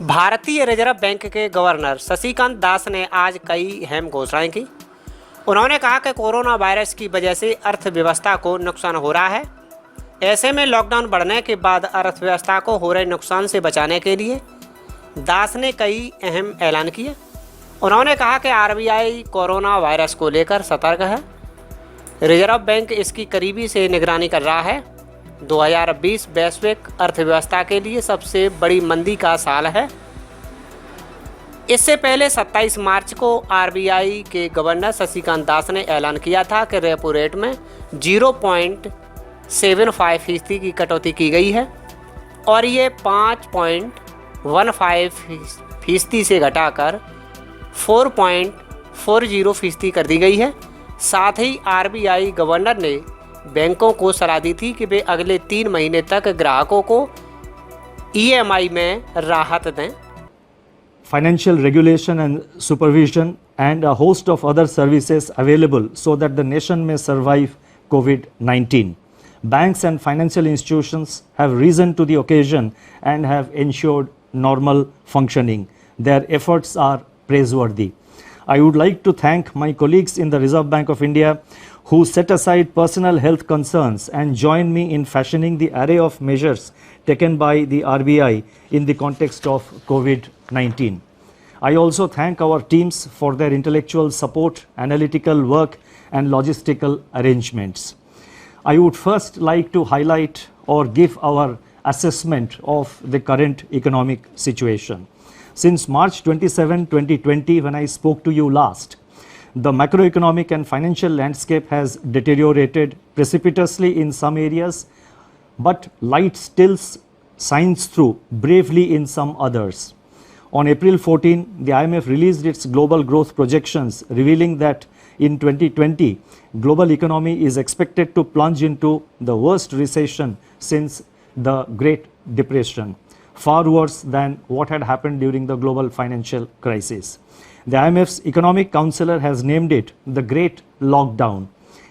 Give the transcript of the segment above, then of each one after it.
भारतीय reserve bank के governor Shaktikanta Das ने आज कई अहम घोषणाएं की। उन्होंने कहा कि कोरोना वायरस की वजह से अर्थव्यवस्था को नुकसान हो रहा है। ऐसे में लॉकडाउन बढ़ने के बाद अर्थव्यवस्था को हो रहे नुकसान से बचाने के लिए दास ने कई अहम ऐलान किए। उन्होंने कहा कि आरबीआई कोरोना वायरस को लेकर सतर्क है। रिजर्व बैंक इसकी करीबी से निगरानी कर रहा है। 2020 वैश्विक अर्थव्यवस्था के लिए सबसे बड़ी मंदी का साल है। इससे पहले 27 मार्च को आरबीआई के गवर्नर शक्तिकांत दास ने ऐलान किया था कि रेपो रेट में 0.75% की कटौती की गई है और ये 5.15% से घटाकर 4.40% कर दी गई है। साथ ही आरबीआई गवर्नर ने बैंकों को सलाह दी थी कि वे अगले 3 महीने तक ग्राहकों को ईएमआई में राहत दें। Financial regulation and supervision and a host of other services available so that the nation may survive COVID-19. Banks and financial institutions have risen to the occasion and have ensured normal functioning. Their efforts are praiseworthy. I would like to thank my colleagues in the Reserve Bank of India who set aside personal health concerns and joined me in fashioning the array of measures taken by the RBI in the context of COVID-19. I also thank our teams for their intellectual support, analytical work and logistical arrangements. I would first like to highlight or give our assessment of the current economic situation. Since March 27, 2020, when I spoke to you last, the macroeconomic and financial landscape has deteriorated precipitously in some areas, but light still shines through bravely in some others. On April 14, the IMF released its global growth projections, revealing that in 2020, global economy is expected to plunge into the worst recession since the Great Depression, far worse than what had happened during the global financial crisis. The IMF's economic counselor has named it the Great Lockdown,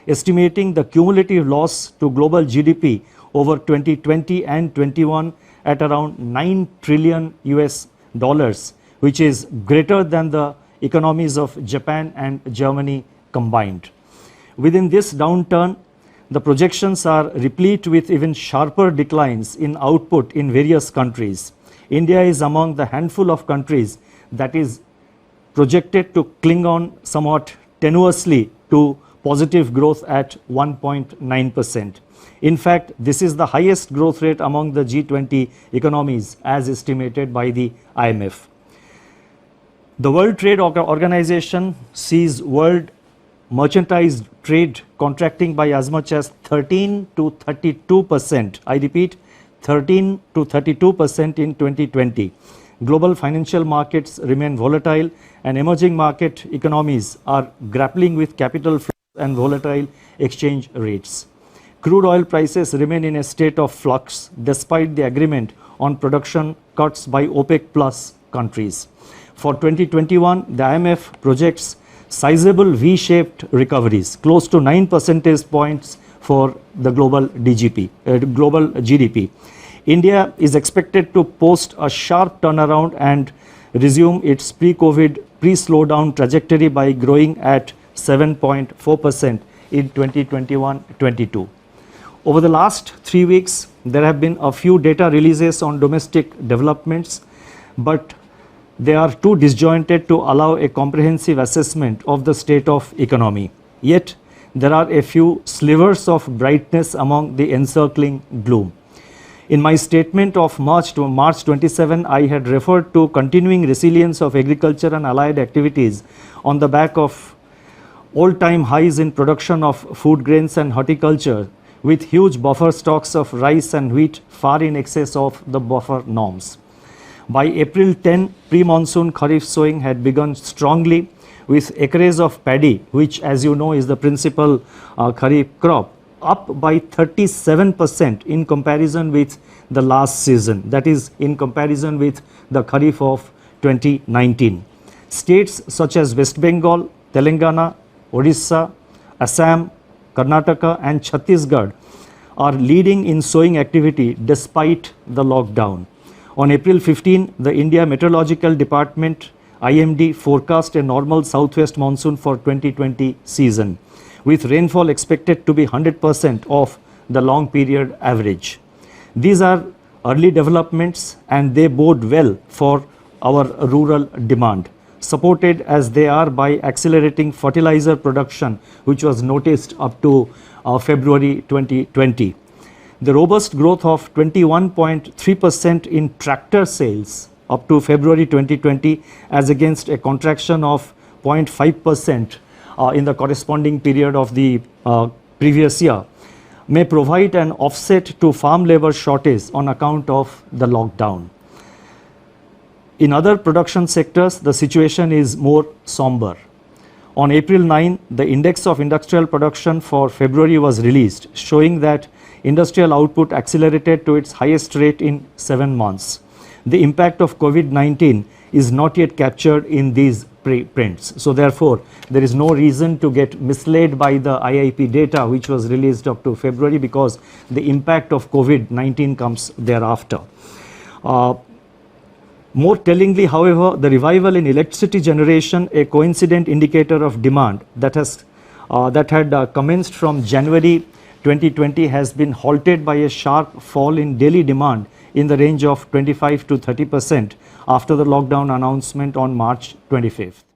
estimating the cumulative loss to global GDP over 2020 and 21 at around $9 trillion, which is greater than the economies of Japan and Germany combined. Within this downturn, the projections are replete with even sharper declines in output in various countries. India is among the handful of countries that is projected to cling on somewhat tenuously to positive growth at 1.9%. In fact, this is the highest growth rate among the G20 economies as estimated by the IMF. The World Trade Organization sees world merchandise trade contracting by as much as 13 to 32%. I repeat, 13 to 32% in 2020. Global financial markets remain volatile and emerging market economies are grappling with capital flows and volatile exchange rates. Crude oil prices remain in a state of flux despite the agreement on production cuts by OPEC plus countries. For 2021, the IMF projects sizable V-shaped recoveries, close to 9 percentage points for the global GDP. India is expected to post a sharp turnaround and resume its pre-COVID, pre-slowdown trajectory by growing at 7.4% in 2021-22. Over the last 3 weeks, there have been a few data releases on domestic developments, but they are too disjointed to allow a comprehensive assessment of the state of economy. Yet, there are a few slivers of brightness among the encircling gloom. In my statement of March 27, I had referred to continuing resilience of agriculture and allied activities on the back of all-time highs in production of food grains and horticulture, with huge buffer stocks of rice and wheat far in excess of the buffer norms. By April 10, pre-monsoon kharif sowing had begun strongly, with acres of paddy, which as you know is the principal kharif crop, up by 37% in comparison with the last season, that is in comparison with the kharif of 2019. States such as West Bengal, Telangana, Odisha, Assam, Karnataka and Chhattisgarh are leading in sowing activity despite the lockdown. On April 15, the India Meteorological Department IMD forecast a normal southwest monsoon for 2020 season, with rainfall expected to be 100% of the long period average. These are early developments and they bode well for our rural demand, supported as they are by accelerating fertilizer production, which was noticed up to February 2020. The robust growth of 21.3% in tractor sales up to February 2020 as against a contraction of 0.5% in the corresponding period of the previous year may provide an offset to farm labor shortage on account of the lockdown. In other production sectors, the situation is more somber. On April 9, the Index of Industrial Production for February was released, showing that industrial output accelerated to its highest rate in 7 months. The impact of COVID-19 is not yet captured in these prints. So therefore, there is no reason to get misled by the IIP data which was released up to February, because the impact of COVID-19 comes thereafter. More tellingly, however, the revival in electricity generation, a coincident indicator of demand that had commenced from January 2020, has been halted by a sharp fall in daily demand in the range of 25 to 30% after the lockdown announcement on March 25th.